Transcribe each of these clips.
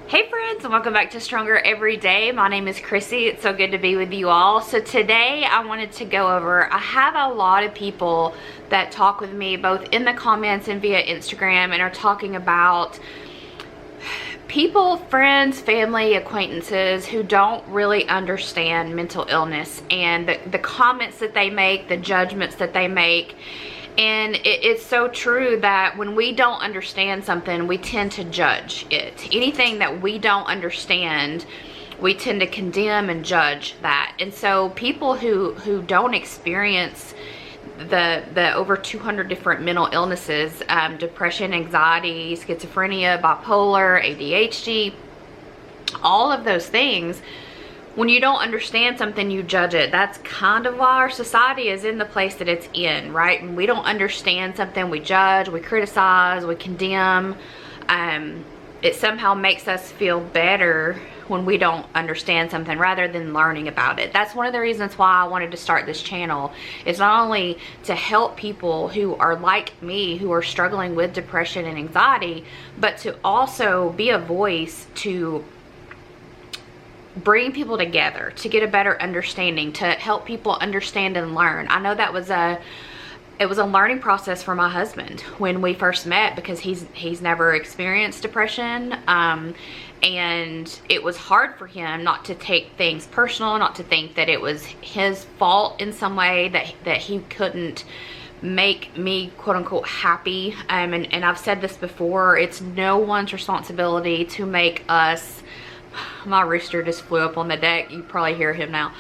Hey friends, and welcome back to Stronger Every Day. My name is Chrissy. It's so good to be with you all. So today I wanted to go over, I have a lot of people that talk with me both in the comments and via Instagram and are talking about people, friends, family, acquaintances who don't really understand mental illness and the comments that they make, the judgments that they make. And it's so true that when we don't understand something, we tend to judge it. Anything that we don't understand, we tend to condemn and judge that. And so people who don't experience the over 200 different mental illnesses, depression, anxiety, schizophrenia, bipolar, ADHD, all of those things, when you don't understand something, you judge it. That's kind of why our society is in the place that it's in, right? When we don't understand something, we judge, we criticize, we condemn. It somehow makes us feel better when we don't understand something rather than learning about it. That's one of the reasons why I wanted to start this channel. It's not only to help people who are like me, who are struggling with depression and anxiety, but to also be a voice to bring people together, to get a better understanding, to help people understand and learn. I know that was it was a learning process for my husband when we first met, because he's never experienced depression, and it was hard for him not to take things personal, not to think that it was his fault in some way, that he couldn't make me quote unquote happy. And I've said this before, it's no one's responsibility to make us, my rooster just flew up on the deck, you probably hear him now.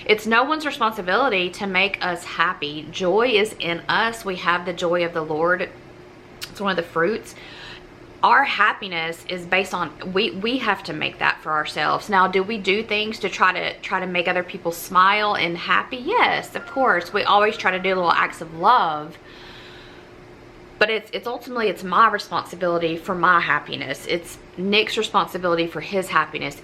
It's no one's responsibility to make us happy. Joy is in us. We have the joy of the Lord. It's one of the fruits. Our happiness is based on, we have to make that for ourselves. Now, do we do things to try to make other people smile and happy? Yes, of course. We always try to do little acts of love. But it's ultimately, it's my responsibility for my happiness. It's Nick's responsibility for his happiness.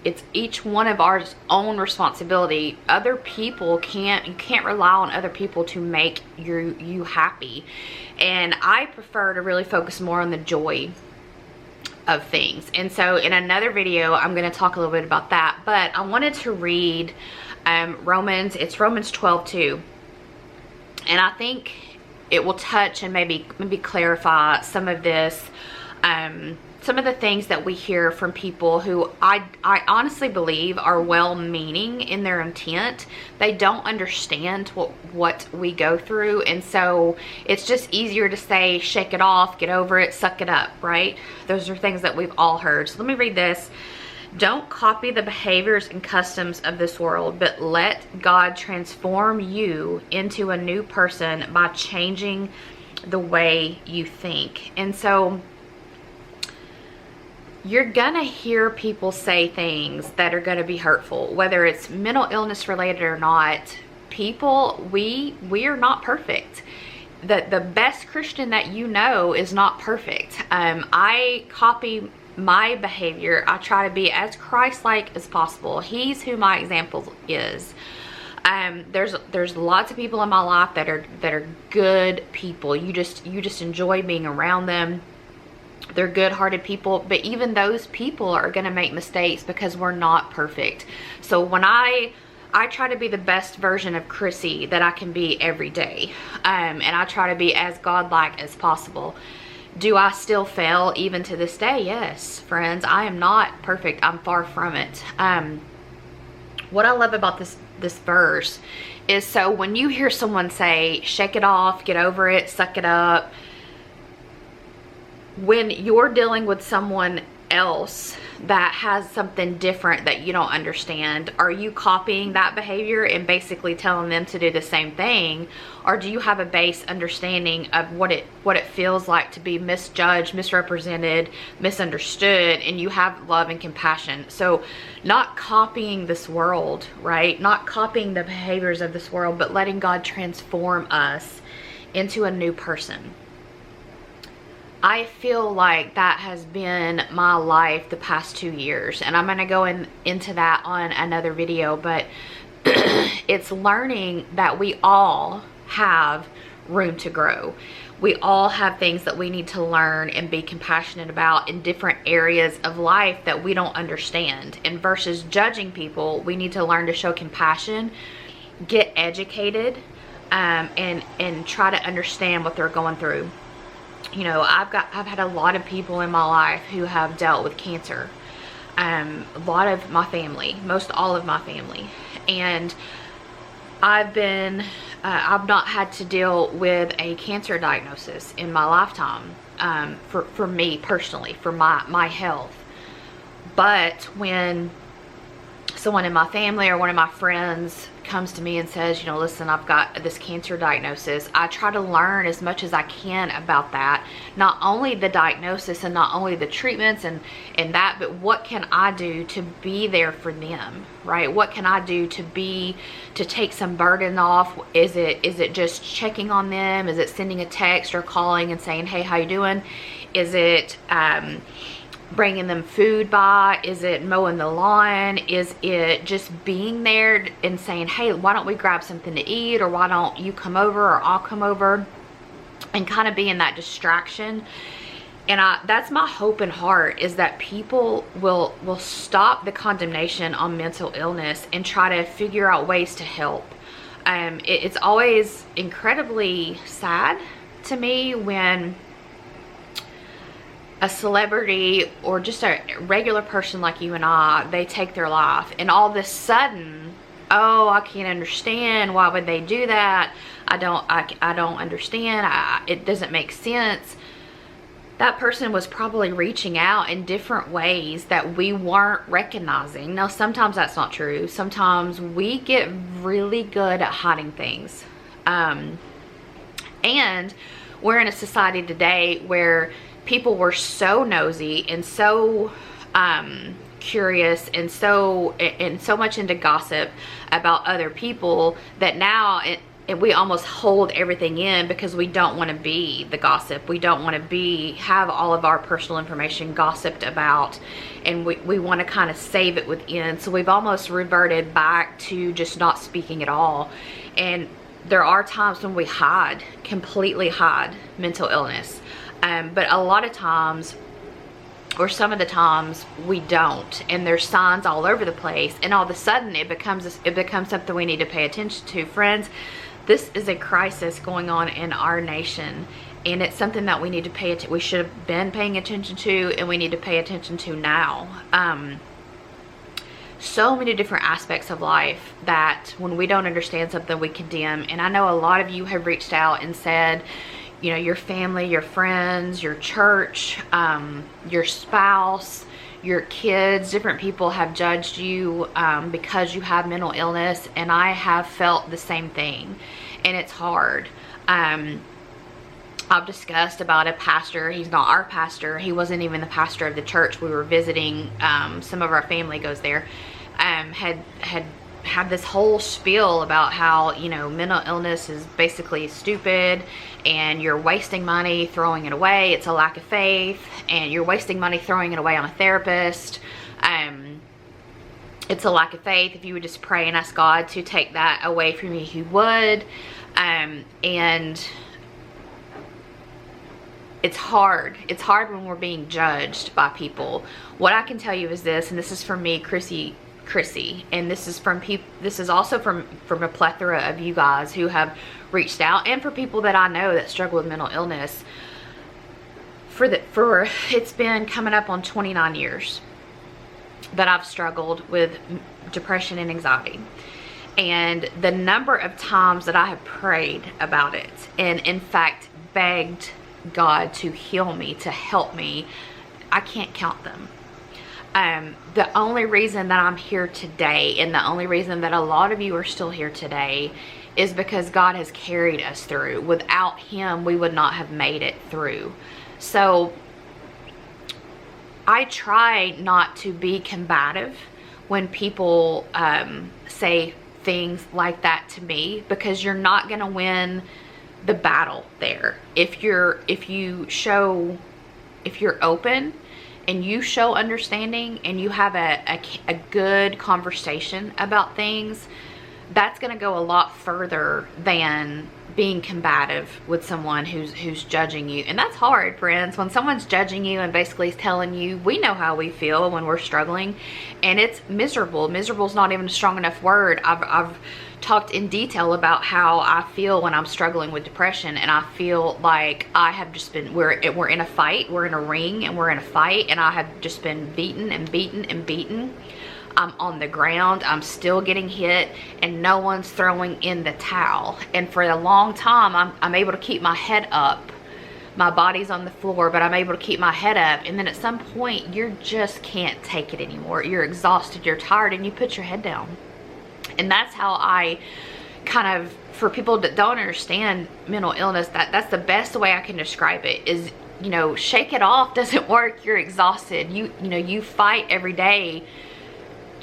It's each one of our own responsibility. Other people you can't rely on other people to make you happy. And I prefer to really focus more on the joy of things. And so in another video, I'm going to talk a little bit about that. But I wanted to read Romans 12:2. And I think it will touch and maybe clarify some of this, some of the things that we hear from people who I honestly believe are well-meaning in their intent. They don't understand what we go through, and so it's just easier to say, shake it off, get over it, suck it up, right? Those are things that we've all heard. So let me read this. Don't copy the behaviors and customs of this world, but let God transform you into a new person by changing the way you think. And so you're gonna hear people say things that are gonna be hurtful, whether it's mental illness related or not. People, we are not perfect. The best Christian that you know is not perfect. I copy my behavior. I try to be as Christ-like as possible. He's who my example is. There's lots of people in my life that are good people. You just enjoy being around them. They're good-hearted people, but even those people are going to make mistakes because we're not perfect. So when I try to be the best version of Chrissy that I can be every day, and I try to be as God-like as possible. Do I still fail even to this day? Yes, friends. I am not perfect. I'm far from it. What I love about this verse is, so when you hear someone say, shake it off, get over it, suck it up, when you're dealing with someone else that has something different that you don't understand, are you copying that behavior and basically telling them to do the same thing? Or do you have a base understanding of what it feels like to be misjudged, misrepresented, misunderstood, and you have love and compassion? So not copying this world, right? Not copying the behaviors of this world, but letting God transform us into a new person. I feel like that has been my life the past 2 years, and I'm going to go into that on another video, but it's learning that we all have room to grow. we all have things that we need to learn and be compassionate about in different areas of life that we don't understand. And versus judging people, we need to learn to show compassion, get educated, and try to understand what they're going through. You know, I've had a lot of people in my life who have dealt with cancer. A lot of my family, most all of my family, and I've not had to deal with a cancer diagnosis in my lifetime, for me personally, for my health. But when someone in my family or one of my friends comes to me and says, you know, listen, I've got this cancer diagnosis, I try to learn as much as I can about that. Not only the diagnosis and not only the treatments and that, but what can I do to be there for them, right? What can I do to take some burden off? Is it just checking on them? Is it sending a text or calling and saying, hey, how you doing? Is it bringing them food by? Is it mowing the lawn? Is it just being there and saying, hey, why don't we grab something to eat, or why don't you come over, or I'll come over, and kind of being that distraction. And that's my hope and heart, is that people will stop the condemnation on mental illness and try to figure out ways to help. It's always incredibly sad to me when a celebrity or just a regular person like you and I, they take their life, and all of a sudden, oh, I can't understand, why would they do that? I don't understand. It doesn't make sense. That person was probably reaching out in different ways that we weren't recognizing. Now, sometimes that's not true. Sometimes we get really good at hiding things. And we're in a society today where people were so nosy and so curious and so much into gossip about other people that now we almost hold everything in because we don't want to be the gossip. We don't want to have all of our personal information gossiped about, and we want to kind of save it within. So we've almost reverted back to just not speaking at all. And there are times when we completely hide mental illness. But a lot of times, or some of the times, we don't, and there's signs all over the place, and all of a sudden it becomes something we need to pay attention to. Friends, this is a crisis going on in our nation, and it's something that we need to we should have been paying attention to, and we need to pay attention to now. So many different aspects of life that when we don't understand something, we condemn. And I know a lot of you have reached out and said, you know, your family, your friends, your church, your spouse, your kids, different people have judged you because you have mental illness, and I have felt the same thing, and it's hard. I've discussed about a pastor. He's not our pastor. He wasn't even the pastor of the church we were visiting. Some of our family goes there. Had this whole spiel about how, you know, mental illness is basically stupid, and you're wasting money throwing it away. It's a lack of faith, and you're wasting money throwing it away on a therapist. It's a lack of faith. If you would just pray and ask God to take that away from you, He would. And it's hard. It's hard when we're being judged by people. What I can tell you is this, and this is from me, Chrissy, and this is from people. This is also from a plethora of you guys who have reached out, and for people that I know that struggle with mental illness. It's been coming up on 29 years that I've struggled with depression and anxiety, and the number of times that I have prayed about it, and in fact begged God to heal me, to help me, I can't count them. The only reason that I'm here today, and the only reason that a lot of you are still here today, is because God has carried us through. Without Him, we would not have made it through. So I try not to be combative when people say things like that to me, because you're not going to win the battle there. If you're open and you show understanding and you have a good conversation about things, that's going to go a lot further than being combative with someone who's judging you. And that's hard, friends, when someone's judging you and basically telling you, we know how we feel when we're struggling, and it's miserable. Miserable is not even a strong enough word. I've talked in detail about how I feel when I'm struggling with depression, and I feel like I have just been, we're in a fight, we're in a ring and we're in a fight, and I have just been beaten and beaten and beaten. I'm on the ground, I'm still getting hit, and no one's throwing in the towel. And for a long time, I'm able to keep my head up. My body's on the floor, but I'm able to keep my head up. And then at some point, you just can't take it anymore. You're exhausted, you're tired, and you put your head down. And that's how I kind of, for people that don't understand mental illness, that's the best way I can describe it is, you know, shake it off doesn't work. You're exhausted. You know, you fight every day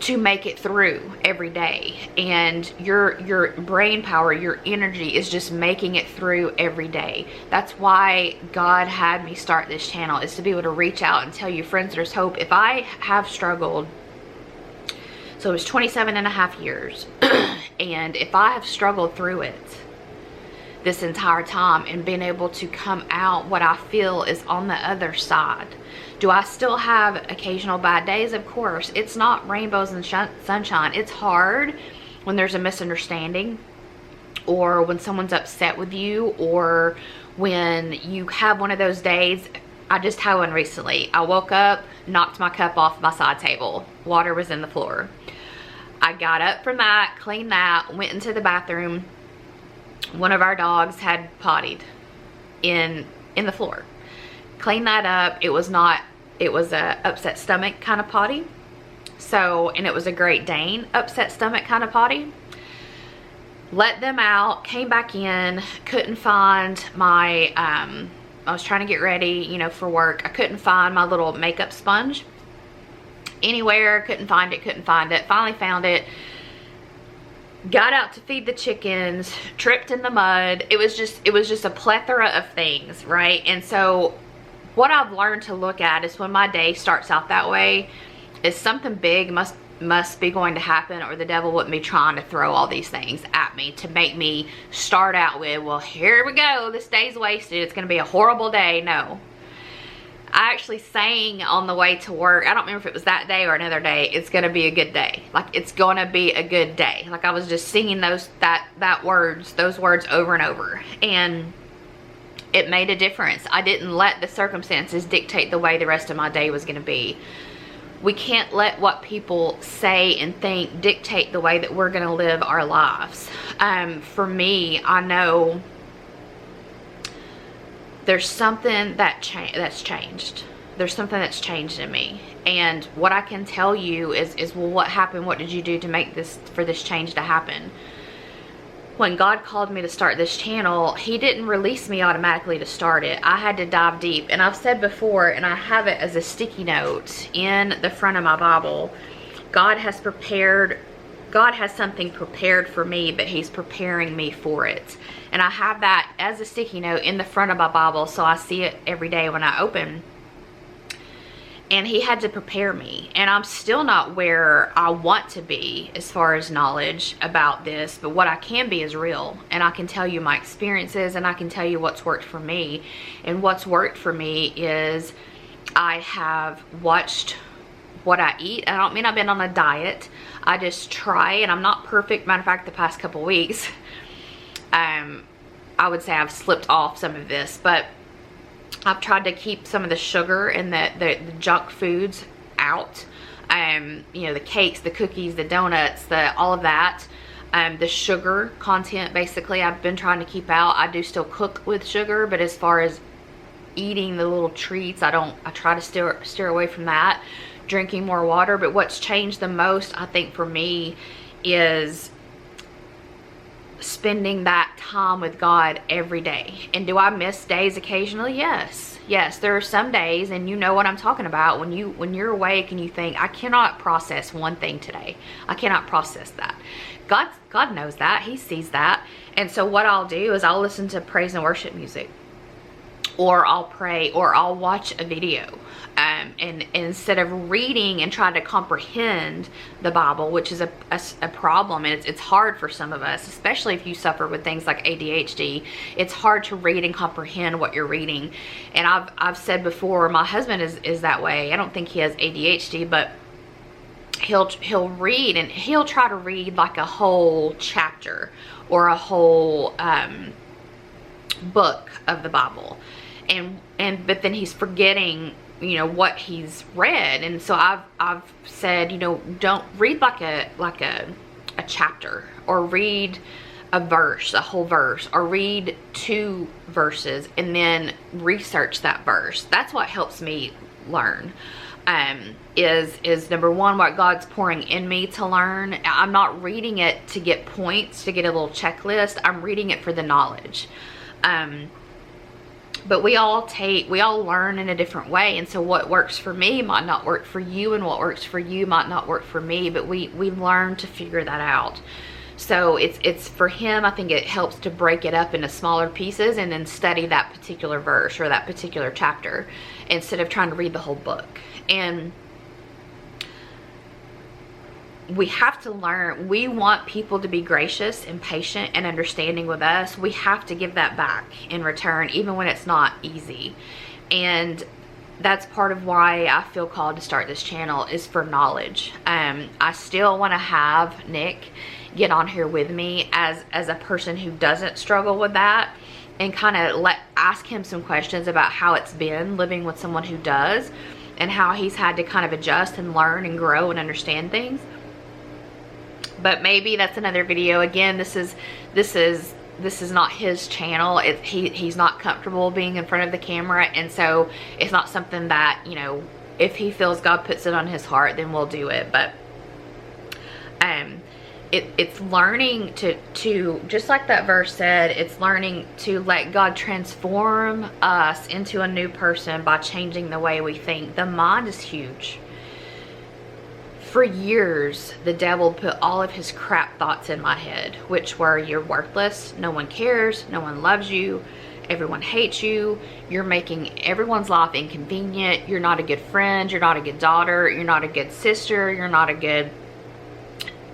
to make it through every day, and your brain power, your energy is just making it through every day. That's why God had me start this channel, is to be able to reach out and tell you, friends, there's hope. If I have struggled, so it was 27 and a half years, and if I have struggled through it this entire time and been able to come out, what I feel is on the other side. Do I still have occasional bad days? Of course. It's not rainbows and sunshine. It's hard when there's a misunderstanding, or when someone's upset with you, or when you have one of those days. I just had one recently. I woke up, knocked my cup off my side table. Water was in the floor. I got up from that, cleaned that, went into the bathroom. One of our dogs had pottied in the floor. Cleaned that up. It was a upset stomach kind of potty. So, and it was a Great Dane upset stomach kind of potty. Let them out, came back in, couldn't find my, I was trying to get ready, you know, for work. I couldn't find my little makeup sponge anywhere. Couldn't find it. Finally found it. Got out to feed the chickens, tripped in the mud. It was just a plethora of things, right? And so what I've learned to look at is when my day starts out that way, is something big must be going to happen, or the devil wouldn't be trying to throw all these things at me to make me start out with, well, here we go, this day's wasted, it's going to be a horrible day. No. I actually sang on the way to work. I don't remember if it was that day or another day. It's going to be a good day. Like, it's going to be a good day. Like, I was just singing those words over and over. And it made a difference. I didn't let the circumstances dictate the way the rest of my day was going to be. We can't let what people say and think dictate the way that we're going to live our lives. For me, I know there's something that's changed. There's something that's changed in me. And what I can tell you is well, what happened? What did you do to make for this change to happen? When God called me to start this channel, He didn't release me automatically to start it. I had to dive deep. And I've said before, and I have it as a sticky note in the front of my Bible, God has something prepared for me, but He's preparing me for it. And I have that as a sticky note in the front of my Bible, so I see it every day when I open. And He had to prepare me. And I'm still not where I want to be as far as knowledge about this, but what I can be is real. And I can tell you my experiences, and I can tell you what's worked for me. And what's worked for me is I have watched what I eat. I don't mean I've been on a diet. I just try, and I'm not perfect. Matter of fact, the past couple weeks, I would say I've slipped off some of this, but I've tried to keep some of the sugar and the junk foods out. You know, the cakes, the cookies, the donuts, all of that. The sugar content, basically, I've been trying to keep out. I do still cook with sugar, but as far as eating the little treats, I try to steer away from that. Drinking more water. But what's changed the most, I think, for me is spending that time with God every day. And do I miss days occasionally? Yes. There are some days, and you know what I'm talking about, when you're awake and you think, I cannot process one thing today. I cannot process that. God knows that. He sees that. And so what I'll do is I'll listen to praise and worship music, or I'll pray, or I'll watch a video. And instead of reading and trying to comprehend the Bible, which is a problem, and it's hard for some of us, especially if you suffer with things like ADHD. It's hard to read and comprehend what you're reading. And I've said before, my husband is that way. I don't think he has ADHD, but he'll read, and he'll try to read like a whole chapter or a whole book of the Bible, but then he's forgetting, you know, what he's read. And so I've said, you know, don't read like a chapter, or read a verse, a whole verse, or read 2 verses and then research that verse. That's what helps me learn. Is number one, what God's pouring in me to learn. I'm not reading it to get points, to get a little checklist. I'm reading it for the knowledge. But we all learn in a different way, and so what works for me might not work for you, and what works for you might not work for me, but we learn to figure that out. So it's for him, I think it helps to break it up into smaller pieces and then study that particular verse or that particular chapter instead of trying to read the whole book. And we have to learn. We want people to be gracious and patient and understanding with us. We have to give that back in return, even when it's not easy. And that's part of why I feel called to start this channel, is for knowledge. I still want to have Nick get on here with me as a person who doesn't struggle with that, and kind of ask him some questions about how it's been living with someone who does, and how he's had to kind of adjust and learn and grow and understand things. But maybe that's another video. Again, this is not his channel. He's not comfortable being in front of the camera, and so it's not something that, you know, if he feels God puts it on his heart, then we'll do it. But it's learning to just like that verse said, it's learning to let God transform us into a new person by changing the way we think. The mind is huge. For years, the devil put all of his crap thoughts in my head, which were, you're worthless, no one cares, no one loves you, everyone hates you, you're making everyone's life inconvenient, you're not a good friend, you're not a good daughter, you're not a good sister, you're not a good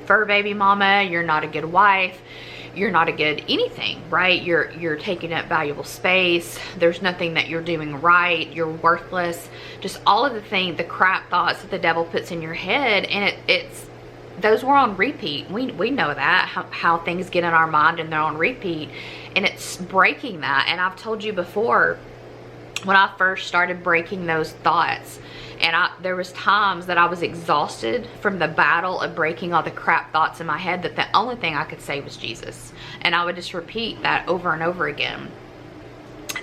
fur baby mama, you're not a good wife, you're not a good anything, right? You're taking up valuable space, there's nothing that you're doing right, you're worthless. Just all of the things, the crap thoughts that the devil puts in your head, and it's those were on repeat. We know that how things get in our mind and they're on repeat, and it's breaking that. And I've told you before, when I first started breaking those thoughts, and there was times that I was exhausted from the battle of breaking all the crap thoughts in my head, that the only thing I could say was Jesus. And I would just repeat that over and over again.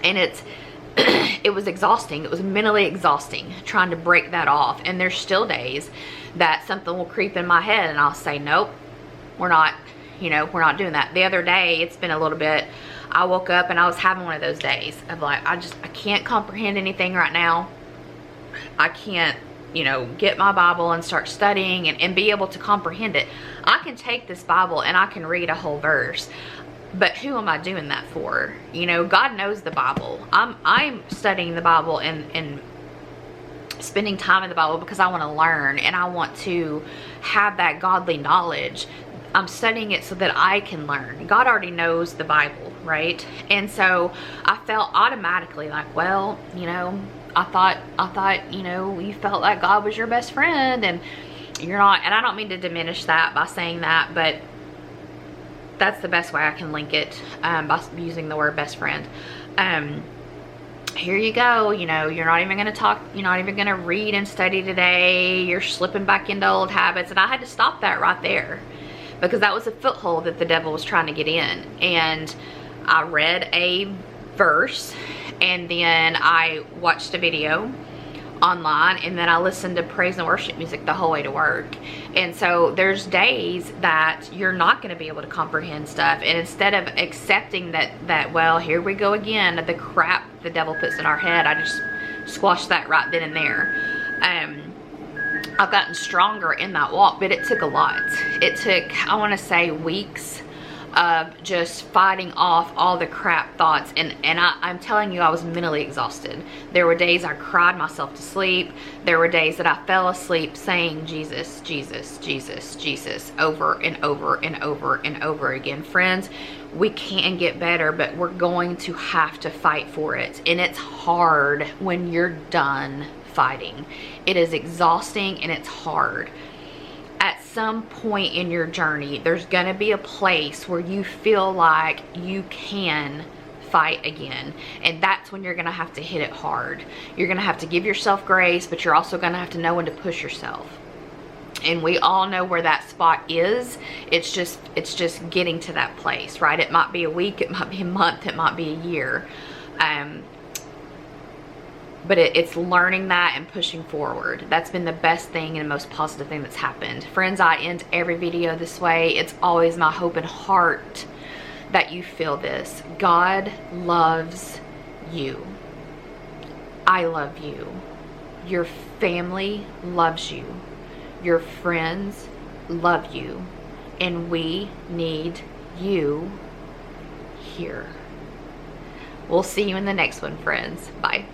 And it was exhausting. It was mentally exhausting trying to break that off. And there's still days that something will creep in my head and I'll say, nope, we're not doing that. The other day, it's been a little bit, I woke up and I was having one of those days of like, I can't comprehend anything right now. I can't, get my Bible and start studying and be able to comprehend it. I can take this Bible and I can read a whole verse, but who am I doing that for? God knows the Bible. I'm studying the Bible and spending time in the Bible because I want to learn and I want to have that godly knowledge. I'm studying it so that I can learn. God already knows the Bible, right? And so I felt automatically like, well, I thought, you felt like God was your best friend, and you're not. And I don't mean to diminish that by saying that, but that's the best way I can link it, by using the word best friend. Here you go, you're not even going to talk, you're not even going to read and study today, you're slipping back into old habits. And I had to stop that right there, because that was a foothold that the devil was trying to get in. And I read a verse, and then I watched a video online, and then I listened to praise and worship music the whole way to work. And so there's days that you're not going to be able to comprehend stuff, and instead of accepting that well, here we go again, the crap the devil puts in our head, I just squashed that right then and there. I've gotten stronger in that walk, but it took a lot. It took, I want to say, weeks of just fighting off all the crap thoughts. And I'm telling you, I was mentally exhausted. There were days I cried myself to sleep. There were days that I fell asleep saying Jesus, Jesus, Jesus, Jesus over and over and over and over again. Friends, we can get better, but we're going to have to fight for it. And it's hard when you're done fighting. It is exhausting and it's hard. At some point in your journey, there's going to be a place where you feel like you can fight again. And that's when you're going to have to hit it hard. You're going to have to give yourself grace, but you're also going to have to know when to push yourself. And we all know where that spot is. It's just getting to that place, right? It might be a week, it might be a month, it might be a year. But it's learning that and pushing forward. That's been the best thing and the most positive thing that's happened. Friends, I end every video this way. It's always my hope and heart that you feel this. God loves you. I love you. Your family loves you. Your friends love you. And we need you here. We'll see you in the next one, friends. Bye.